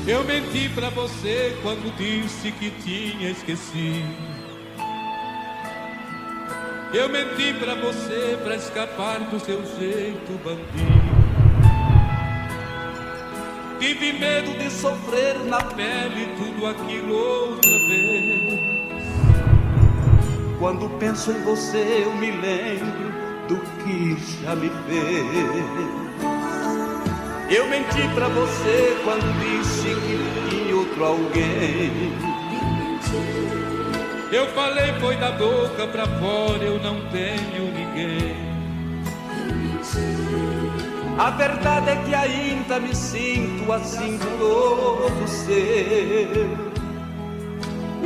Eu menti pra você quando disse que tinha esquecido. Eu menti pra você pra escapar do seu jeito bandido. Tive medo de sofrer na pele tudo aquilo outra vez. Quando penso em você eu me lembro do que já me fez. Eu menti pra você quando disse que tinha outro alguém. Eu falei foi da boca pra fora, eu não tenho ninguém. A verdade é que ainda me sinto assim com todo ser.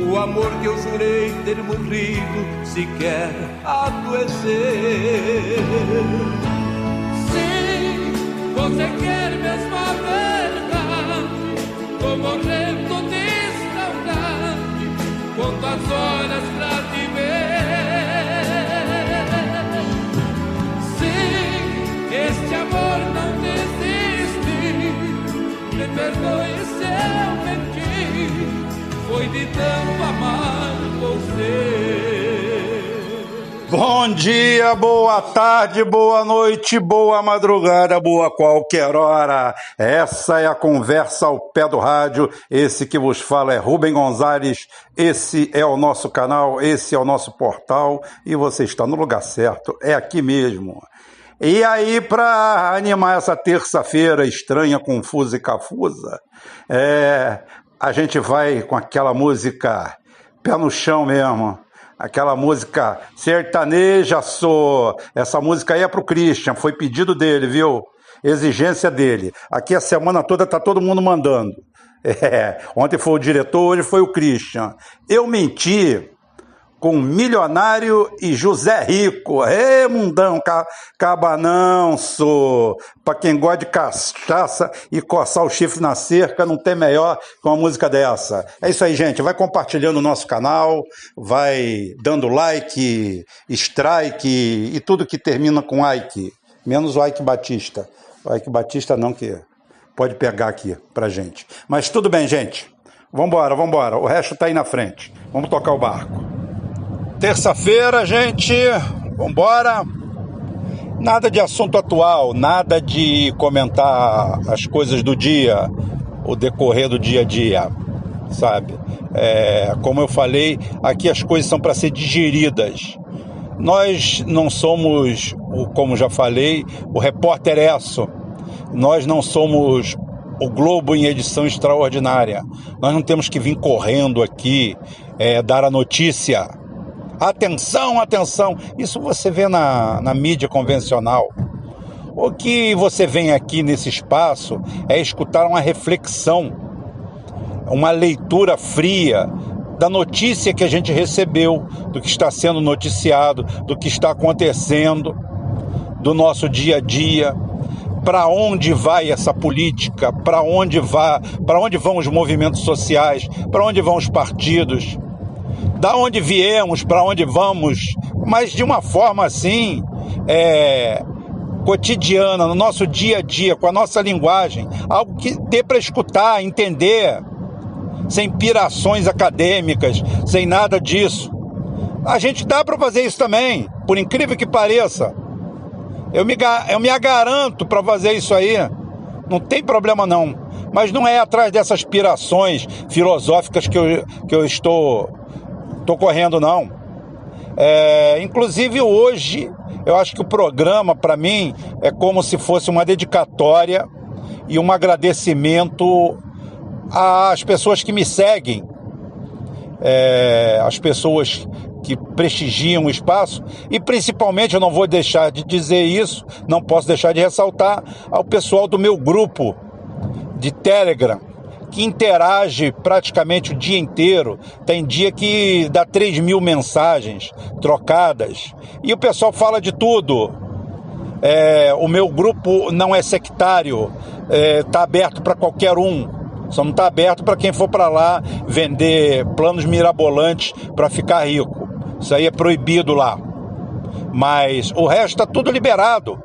O amor que eu jurei ter morrido sequer adoecer. Você quer mesmo a verdade? Tô morrendo de saudade. Conto as horas pra te ver. Sim, este amor não desiste. Me perdoe se eu menti. Foi de tanto amar você. Bom dia, boa tarde, boa noite, boa madrugada, boa qualquer hora. Essa é a conversa ao pé do rádio. Esse que vos fala é Rubem Gonzalez. Esse é o nosso canal, esse é o nosso portal e você está no lugar certo, é aqui mesmo. E aí, para animar essa terça-feira estranha, confusa e cafusa, a gente vai com aquela música pé no chão mesmo. Aquela música sertaneja, essa música aí é pro Christian, foi pedido dele, viu? Exigência dele. Aqui a semana toda tá todo mundo mandando. Ontem foi o diretor, hoje foi o Christian. Eu menti com Milionário e José Rico. Mundão, cabanão, pra quem gosta de cachaça e coçar o chifre na cerca, não tem melhor que uma música dessa. É isso aí, gente, vai compartilhando o nosso canal, vai dando like, strike e tudo que termina com like, menos o Ike Batista. O Ike Batista não, que pode pegar aqui pra gente. Mas tudo bem, gente, vambora, o resto tá aí na frente, vamos tocar o barco. Terça-feira, gente, vambora. Nada de assunto atual, nada de comentar as coisas do dia, o decorrer do dia a dia, sabe? Como eu falei, aqui as coisas são para ser digeridas. Nós não somos, como já falei, o repórter Esso. Nós não somos o Globo em edição extraordinária. Nós não temos que vir correndo aqui, dar a notícia. Atenção, atenção, isso você vê na mídia convencional. O que você vem aqui nesse espaço é escutar uma reflexão, uma leitura fria da notícia que a gente recebeu, do que está sendo noticiado, do que está acontecendo, do nosso dia a dia, para onde vai essa política, para onde vão os movimentos sociais, para onde vão os partidos. Da onde viemos, para onde vamos, mas de uma forma assim, cotidiana, no nosso dia a dia, com a nossa linguagem, algo que dê para escutar, entender, sem pirações acadêmicas, sem nada disso. A gente dá para fazer isso também, por incrível que pareça. Eu me garanto para fazer isso aí, não tem problema não, mas não é atrás dessas pirações filosóficas que eu estou correndo, não. Inclusive hoje, eu acho que o programa, para mim, é como se fosse uma dedicatória e um agradecimento às pessoas que me seguem, às pessoas que prestigiam o espaço e principalmente, eu não vou deixar de dizer isso, não posso deixar de ressaltar ao pessoal do meu grupo de Telegram, que interage praticamente o dia inteiro. Tem dia que dá 3.000 mensagens trocadas e o pessoal fala de tudo. O meu grupo não é sectário, está aberto para qualquer um, só não está aberto para quem for para lá vender planos mirabolantes para ficar rico. Isso aí é proibido lá, mas o resto está tudo liberado.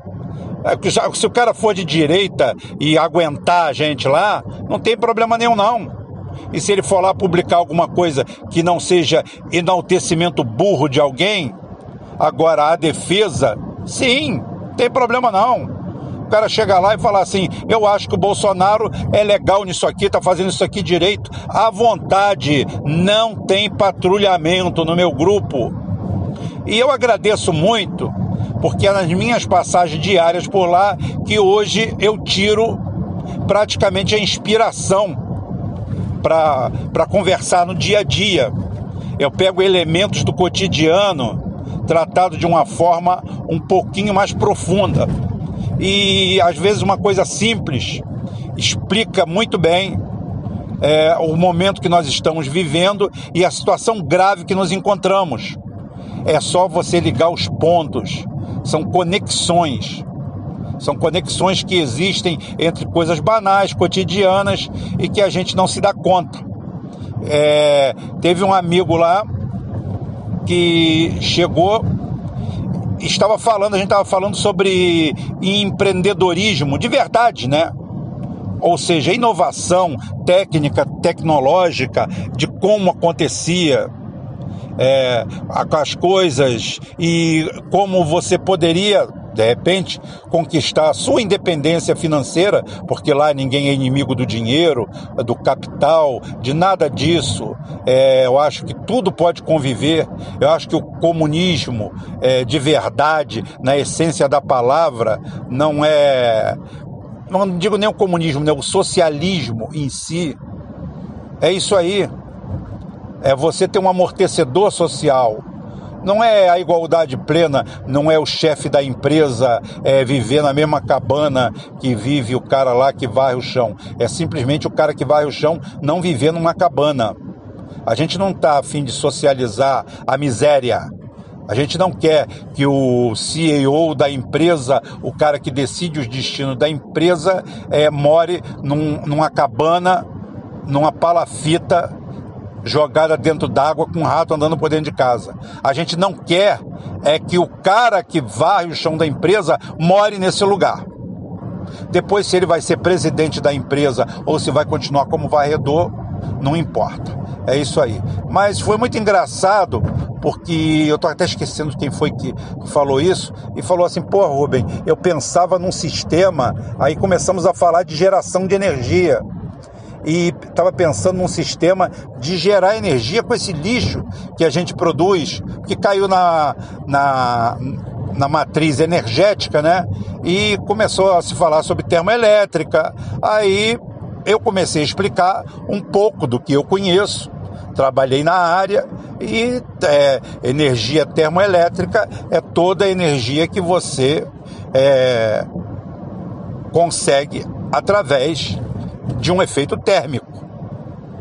Se o cara for de direita e aguentar a gente lá, não tem problema nenhum, não. E se ele for lá publicar alguma coisa que não seja enaltecimento burro de alguém, agora a defesa, sim, não tem problema não. O cara chega lá e fala assim, eu acho que o Bolsonaro é legal nisso aqui, tá fazendo isso aqui direito, à vontade, não tem patrulhamento no meu grupo. E eu agradeço muito, porque é nas minhas passagens diárias por lá que hoje eu tiro praticamente a inspiração para conversar no dia a dia. Eu pego elementos do cotidiano tratado de uma forma um pouquinho mais profunda. E às vezes uma coisa simples explica muito bem o momento que nós estamos vivendo e a situação grave que nos encontramos. É só você ligar os pontos. São conexões que existem entre coisas banais, cotidianas e que a gente não se dá conta. Teve um amigo lá que chegou, a gente estava falando sobre empreendedorismo de verdade, né? Ou seja, inovação técnica, tecnológica, de como acontecia as coisas e como você poderia, de repente, conquistar a sua independência financeira, porque lá ninguém é inimigo do dinheiro, do capital, de nada disso. Eu acho que tudo pode conviver. Eu acho que o comunismo, de verdade, na essência da palavra, não digo nem o comunismo, né? O socialismo em si. É isso aí. É você ter um amortecedor social. Não é a igualdade plena, não é o chefe da empresa viver na mesma cabana que vive o cara lá que varre o chão. É simplesmente o cara que varre o chão não viver numa cabana. A gente não está a fim de socializar a miséria. A gente não quer que o CEO da empresa, o cara que decide os destinos da empresa, more numa cabana, numa palafita, jogada dentro d'água com um rato andando por dentro de casa. A gente não quer que o cara que varre o chão da empresa more nesse lugar. Depois, se ele vai ser presidente da empresa ou se vai continuar como varredor, não importa. É isso aí. Mas foi muito engraçado, porque eu tô até esquecendo quem foi que falou isso, e falou assim, pô, Rubem, eu pensava num sistema, aí começamos a falar de geração de energia. E estava pensando num sistema de gerar energia com esse lixo que a gente produz, que caiu na matriz energética, né? E começou a se falar sobre termoelétrica. Aí eu comecei a explicar um pouco do que eu conheço, trabalhei na área, e energia termoelétrica é toda a energia que você consegue através de um efeito térmico,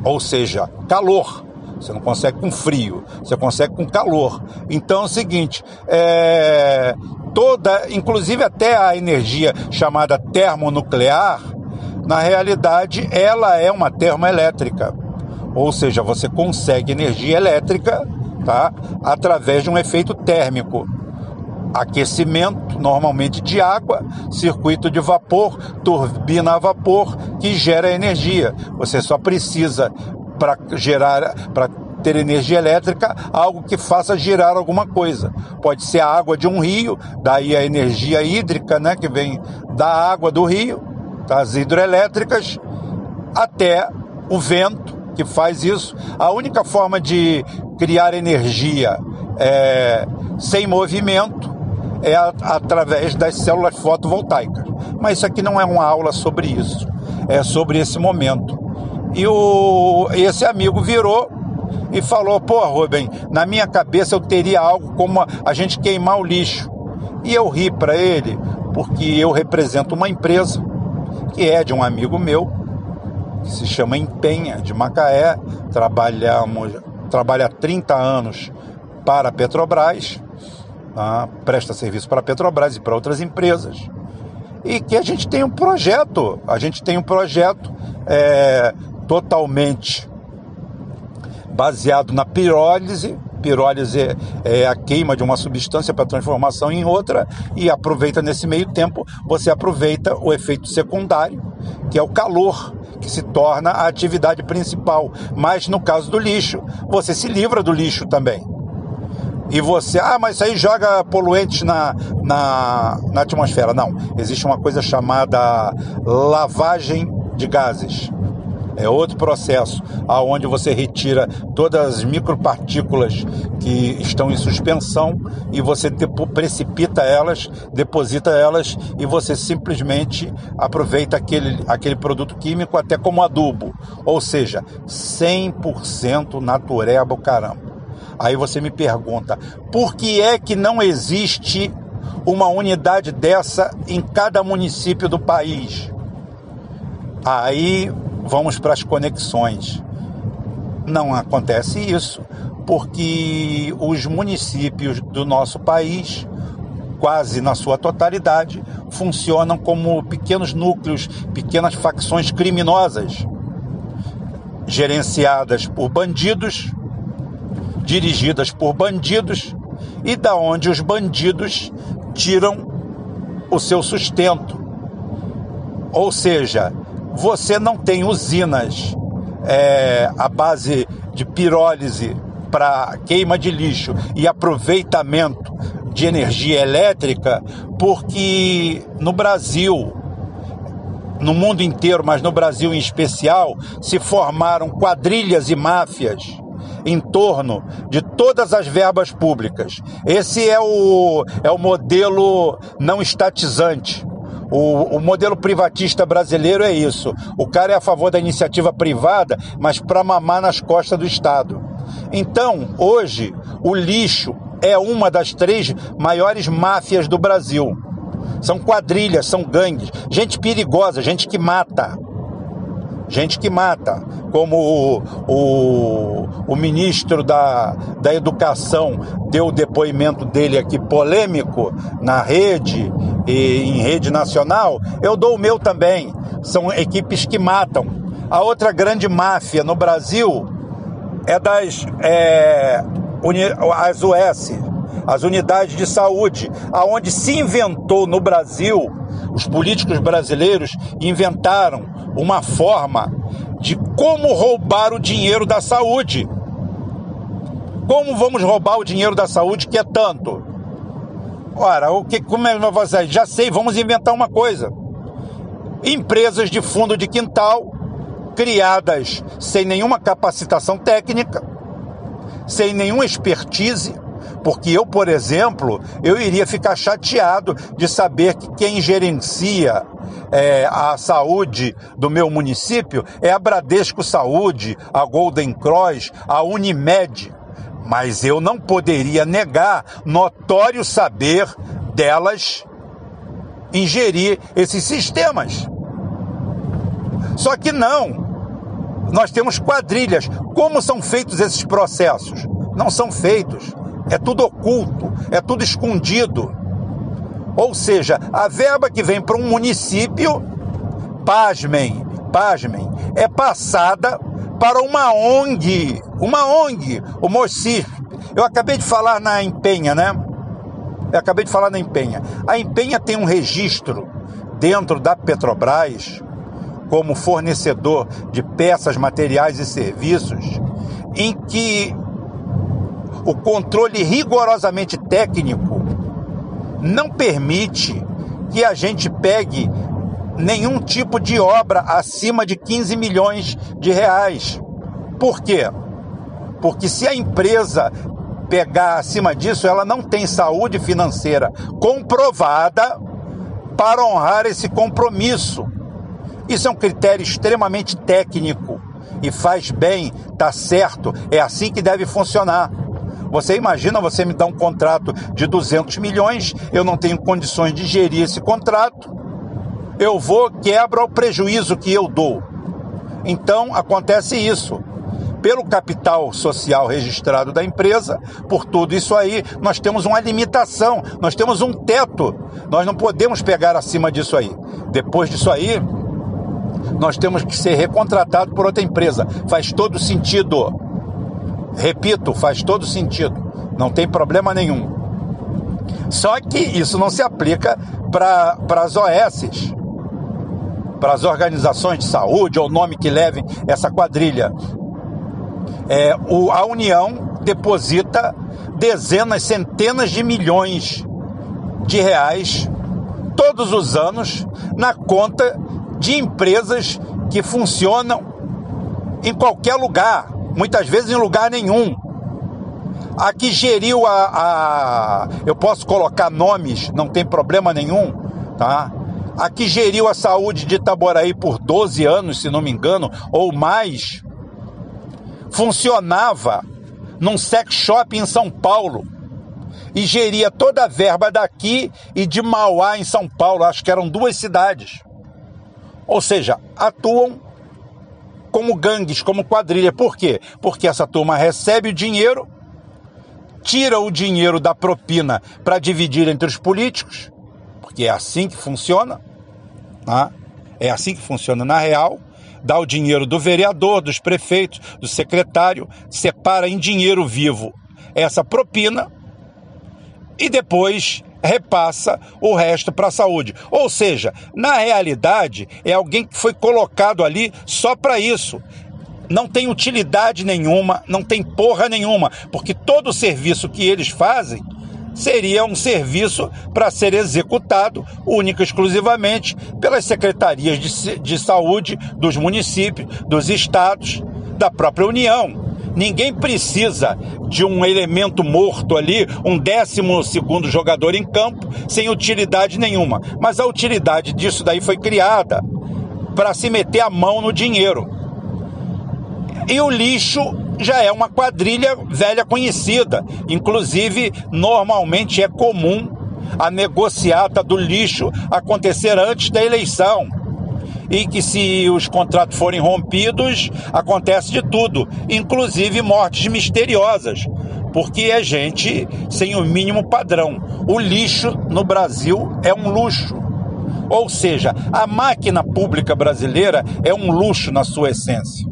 ou seja, calor. Você não consegue com frio, você consegue com calor. Então é o seguinte, inclusive até a energia chamada termonuclear, na realidade ela é uma termoelétrica, ou seja, você consegue energia elétrica, tá, através de um efeito térmico. Aquecimento, normalmente de água, circuito de vapor, turbina a vapor, que gera energia. Você só precisa, para ter energia elétrica, algo que faça girar alguma coisa. Pode ser a água de um rio, daí a energia hídrica, né, que vem da água do rio, das hidrelétricas, até o vento, que faz isso. A única forma de criar energia sem movimento é através das células fotovoltaicas. Mas isso aqui não é uma aula sobre isso, é sobre esse momento. E esse amigo virou e falou, pô, Rubem, na minha cabeça eu teria algo como a gente queimar o lixo. E eu ri para ele, porque eu represento uma empresa que é de um amigo meu, que se chama Empenha, de Macaé, trabalha há 30 anos para a Petrobras, presta serviço para a Petrobras e para outras empresas, e que a gente tem um projeto totalmente baseado na pirólise pirólise é a queima de uma substância para transformação em outra, e aproveita nesse meio tempo, você aproveita o efeito secundário, que é o calor, que se torna a atividade principal. Mas no caso do lixo, você se livra do lixo também. E você, mas isso aí joga poluentes na atmosfera. Não, existe uma coisa chamada lavagem de gases. É outro processo, onde você retira todas as micropartículas que estão em suspensão e você precipita elas, deposita elas e você simplesmente aproveita aquele produto químico até como adubo. Ou seja, 100% natureba o caramba. Aí você me pergunta, por que é que não existe uma unidade dessa em cada município do país? Aí vamos para as conexões. Não acontece isso, porque os municípios do nosso país, quase na sua totalidade, funcionam como pequenos núcleos, pequenas facções criminosas, gerenciadas por bandidos, dirigidas por bandidos, e da onde os bandidos tiram o seu sustento. Ou seja, você não tem usinas à base de pirólise para queima de lixo e aproveitamento de energia elétrica, porque no Brasil, no mundo inteiro, mas no Brasil em especial, se formaram quadrilhas e máfias em torno de todas as verbas públicas. Esse é o modelo não estatizante. O modelo privatista brasileiro é isso. O cara é a favor da iniciativa privada, mas para mamar nas costas do Estado. Então, hoje, o lixo é uma das 3 maiores máfias do Brasil. São quadrilhas, são gangues, gente perigosa, gente que mata. Gente que mata, como o ministro da Educação deu o depoimento dele aqui polêmico na rede e em rede nacional, eu dou o meu também. São equipes que matam. A outra grande máfia no Brasil é as US, as unidades de saúde, aonde se inventou no Brasil, os políticos brasileiros inventaram uma forma de como roubar o dinheiro da saúde. Como vamos roubar o dinheiro da saúde, que é tanto? Ora, como é que nós vamos fazer? Já sei, vamos inventar uma coisa. Empresas de fundo de quintal, criadas sem nenhuma capacitação técnica, sem nenhuma expertise, porque eu, por exemplo, eu iria ficar chateado de saber que quem gerencia a saúde do meu município é a Bradesco Saúde, a Golden Cross, a Unimed. Mas eu não poderia negar notório saber delas ingerir esses sistemas. Só que não. Nós temos quadrilhas. Como são feitos esses processos? Não são feitos. É tudo oculto, é tudo escondido. Ou seja, a verba que vem para um município, pasmem, é passada para uma ONG, o MOCIR. Eu acabei de falar na Empenha, né? A Empenha tem um registro dentro da Petrobras como fornecedor de peças, materiais e serviços, em que o controle rigorosamente técnico não permite que a gente pegue nenhum tipo de obra acima de 15 milhões de reais. Por quê? Porque se a empresa pegar acima disso, ela não tem saúde financeira comprovada para honrar esse compromisso. Isso é um critério extremamente técnico e faz bem, tá certo, é assim que deve funcionar. Você imagina, você me dá um contrato de 200 milhões, eu não tenho condições de gerir esse contrato, eu vou, quebra o prejuízo que eu dou. Então, acontece isso. Pelo capital social registrado da empresa, por tudo isso aí, nós temos uma limitação, nós temos um teto, nós não podemos pegar acima disso aí. Depois disso aí, nós temos que ser recontratados por outra empresa. Faz todo sentido. Repito, faz todo sentido, não tem problema nenhum. Só que isso não se aplica para as OSs, para as organizações de saúde, ou o nome que levem essa quadrilha. A União deposita dezenas, centenas de milhões de reais todos os anos na conta de empresas que funcionam em qualquer lugar, muitas vezes em lugar nenhum. A que geriu eu posso colocar nomes, não tem problema nenhum, tá? A que geriu a saúde de Itaboraí por 12 anos, se não me engano, ou mais, funcionava num sex shop em São Paulo e geria toda a verba daqui e de Mauá, em São Paulo. Acho que eram 2 cidades. Ou seja, atuam como gangues, como quadrilha. Por quê? Porque essa turma recebe o dinheiro, tira o dinheiro da propina para dividir entre os políticos, porque é assim que funciona, tá? É assim que funciona na real. Dá o dinheiro do vereador, dos prefeitos, do secretário, separa em dinheiro vivo essa propina e depois repassa o resto para a saúde. Ou seja, na realidade, é alguém que foi colocado ali só para isso. Não tem utilidade nenhuma, não tem porra nenhuma, porque todo o serviço que eles fazem seria um serviço para ser executado única e exclusivamente pelas secretarias de saúde dos municípios, dos estados, da própria União. Ninguém precisa de um elemento morto ali, um 12º jogador em campo, sem utilidade nenhuma. Mas a utilidade disso daí foi criada para se meter a mão no dinheiro. E o lixo já é uma quadrilha velha conhecida. Inclusive, normalmente é comum a negociata do lixo acontecer antes da eleição. E que se os contratos forem rompidos, acontece de tudo, inclusive mortes misteriosas, porque é gente sem o mínimo padrão. O lixo no Brasil é um luxo. Ou seja, a máquina pública brasileira é um luxo na sua essência.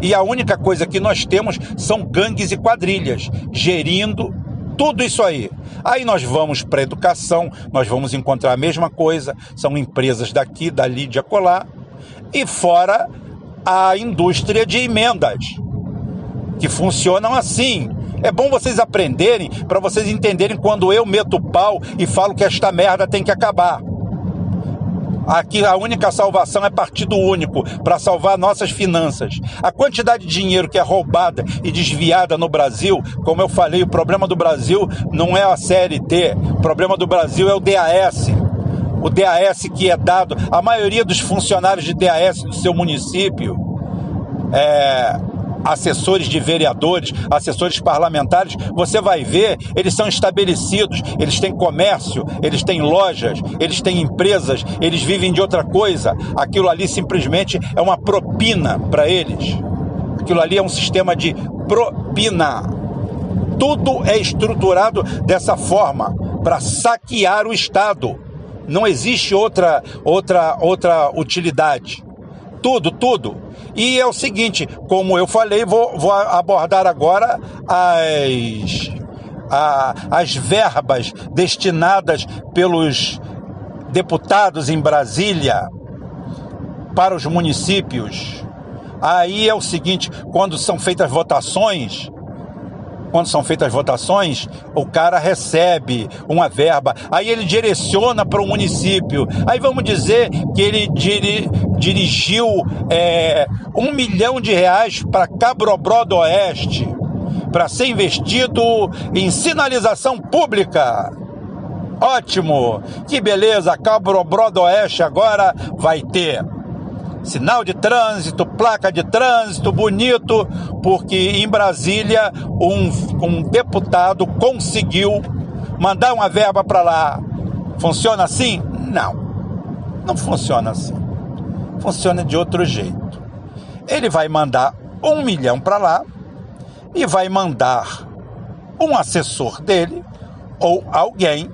E a única coisa que nós temos são gangues e quadrilhas, gerindo tudo isso aí. Aí nós vamos para a educação, nós vamos encontrar a mesma coisa, são empresas daqui, dali, de acolá, e fora a indústria de emendas, que funcionam assim. É bom vocês aprenderem, para vocês entenderem quando eu meto o pau e falo que esta merda tem que acabar. Aqui a única salvação é partido único, para salvar nossas finanças. A quantidade de dinheiro que é roubada e desviada no Brasil, como eu falei, o problema do Brasil não é a CLT, o problema do Brasil é o DAS. O DAS que é dado, a maioria dos funcionários de DAS do seu município, assessores de vereadores, assessores parlamentares, você vai ver, eles são estabelecidos, eles têm comércio, eles têm lojas, eles têm empresas, eles vivem de outra coisa. Aquilo ali simplesmente é uma propina para eles. Aquilo ali é um sistema de propina. Tudo é estruturado dessa forma, para saquear o Estado. Não existe outra utilidade. Tudo. E é o seguinte, como eu falei, vou abordar agora as verbas destinadas pelos deputados em Brasília para os municípios. Aí é o seguinte, quando são feitas votações, o cara recebe uma verba, aí ele direciona para o município. Aí vamos dizer que ele dirigiu R$1 milhão para Cabrobró do Oeste, para ser investido em sinalização pública. Ótimo, que beleza, Cabrobró do Oeste agora vai ter sinal de trânsito, placa de trânsito, bonito, porque em Brasília um deputado conseguiu mandar uma verba para lá. Funciona assim? Não funciona assim. Funciona de outro jeito. Ele vai mandar R$1 milhão para lá e vai mandar um assessor dele ou alguém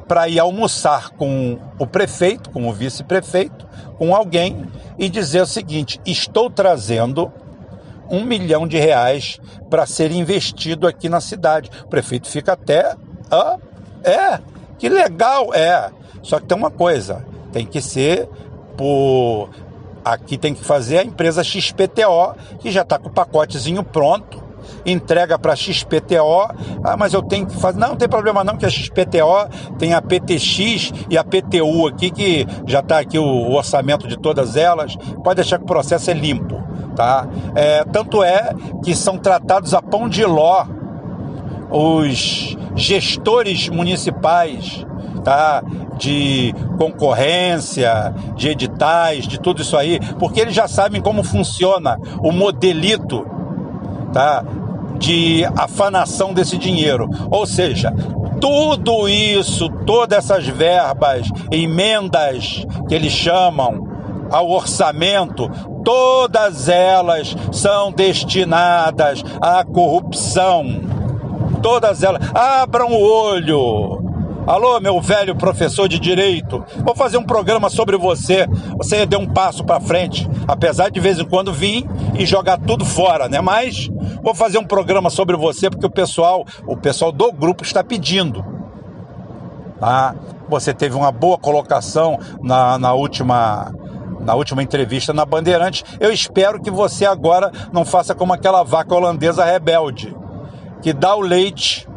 para ir almoçar com o prefeito, com o vice-prefeito, com alguém, e dizer o seguinte: estou trazendo R$1 milhão para ser investido aqui na cidade. O prefeito fica até... que legal, Só que tem uma coisa, tem que ser por... Aqui tem que fazer a empresa XPTO, que já está com o pacotezinho pronto, entrega para a XPTO, mas eu tenho que fazer... Não tem problema não, que a XPTO tem a PTX e a PTU aqui, que já está aqui o orçamento de todas elas, pode deixar que o processo é limpo, tá? Tanto é que são tratados a pão de ló os gestores municipais, tá? De concorrência, de editais, de tudo isso aí, porque eles já sabem como funciona o modelito, tá? De afanação desse dinheiro. Ou seja, tudo isso, todas essas verbas, emendas que eles chamam ao orçamento, todas elas são destinadas à corrupção. Todas elas. Abram o olho. Alô, meu velho professor de direito, vou fazer um programa sobre você. Você deu um passo para frente, apesar de vez em quando vir e jogar tudo fora, né? Mas vou fazer um programa sobre você porque o pessoal do grupo está pedindo. Tá? Você teve uma boa colocação na última entrevista na Bandeirantes. Eu espero que você agora não faça como aquela vaca holandesa rebelde, que dá o leite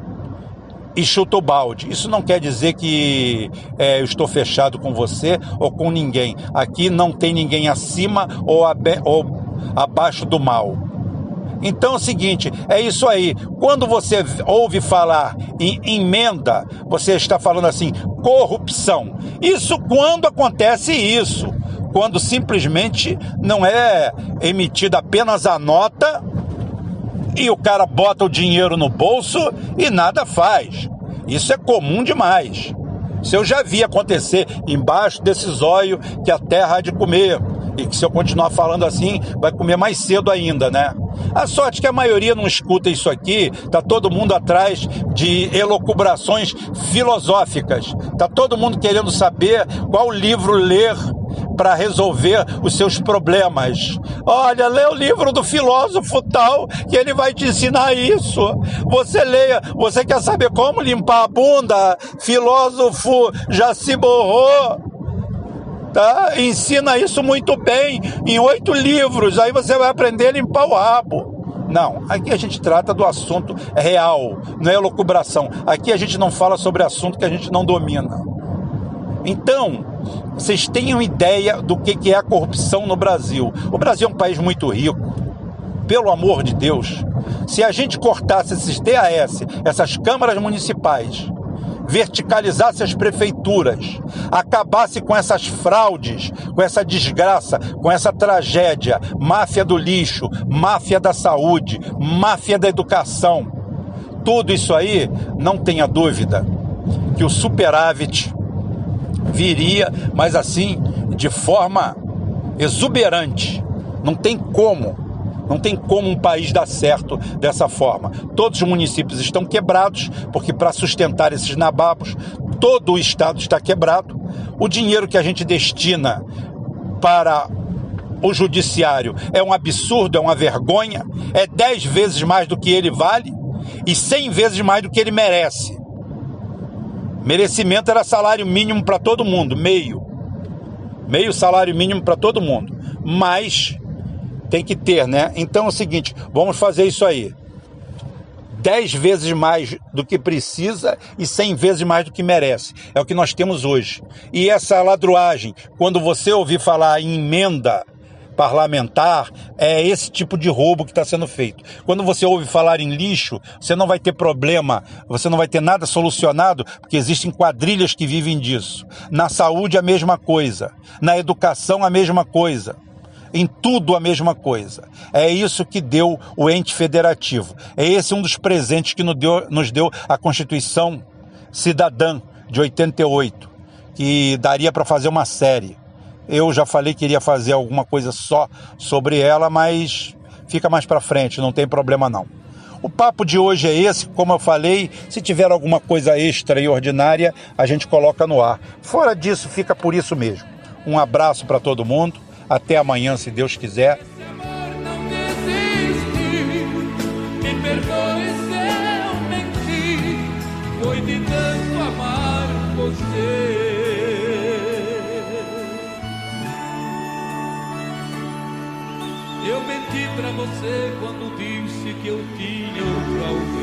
e chuta o balde. Isso não quer dizer que eu estou fechado com você ou com ninguém. Aqui não tem ninguém acima ou abaixo do mal. Então é o seguinte, é isso aí. Quando você ouve falar em emenda, você está falando assim, corrupção. Isso quando acontece isso. Quando simplesmente não é emitida apenas a nota e o cara bota o dinheiro no bolso e nada faz. Isso é comum demais. Isso eu já vi acontecer embaixo desse zóio que a terra há de comer. E que se eu continuar falando assim, vai comer mais cedo ainda, né? A sorte que a maioria não escuta isso aqui, tá todo mundo atrás de elucubrações filosóficas. Tá todo mundo querendo saber qual livro ler para resolver os seus problemas. Olha, lê o livro do filósofo tal, que ele vai te ensinar isso. Você leia, você quer saber como limpar a bunda? Filósofo já se borrou. Tá? Ensina isso muito bem, em 8 livros, aí você vai aprender a limpar o rabo. Não, aqui a gente trata do assunto real, não é elucubração. Aqui a gente não fala sobre assunto que a gente não domina. Então, vocês tenham ideia do que é a corrupção no Brasil. O Brasil é um país muito rico, pelo amor de Deus. Se a gente cortasse esses DAS, essas câmaras municipais, verticalizasse as prefeituras, acabasse com essas fraudes, com essa desgraça, com essa tragédia, máfia do lixo, máfia da saúde, máfia da educação, tudo isso aí, não tenha dúvida que o superávit viria, mas assim, de forma exuberante. Não tem como um país dar certo dessa forma. Todos os municípios estão quebrados, porque para sustentar esses nababos, todo o estado está quebrado. O dinheiro que a gente destina para o judiciário é um absurdo, é uma vergonha, é 10 vezes mais do que ele vale e 100 vezes mais do que ele merece. Merecimento era salário mínimo para todo mundo, meio salário mínimo para todo mundo, mas tem que ter, né? Então é o seguinte, vamos fazer isso aí. 10 vezes mais do que precisa e 100 vezes mais do que merece. É o que nós temos hoje. E essa ladruagem, quando você ouvir falar em emenda parlamentar, é esse tipo de roubo que está sendo feito. Quando você ouve falar em lixo, você não vai ter problema, você não vai ter nada solucionado, porque existem quadrilhas que vivem disso. Na saúde, a mesma coisa. Na educação, a mesma coisa. Em tudo a mesma coisa. É isso que deu o ente federativo. É esse um dos presentes que nos deu a Constituição Cidadã de 88, que daria para fazer uma série. Eu já falei que iria fazer alguma coisa só sobre ela, mas fica mais para frente, não tem problema não. O papo de hoje é esse, como eu falei, se tiver alguma coisa extraordinária, a gente coloca no ar. Fora disso, fica por isso mesmo. Um abraço para todo mundo. Até amanhã, se Deus quiser. Esse amor não desiste. Eu menti pra você quando disse que eu tinha outro alguém.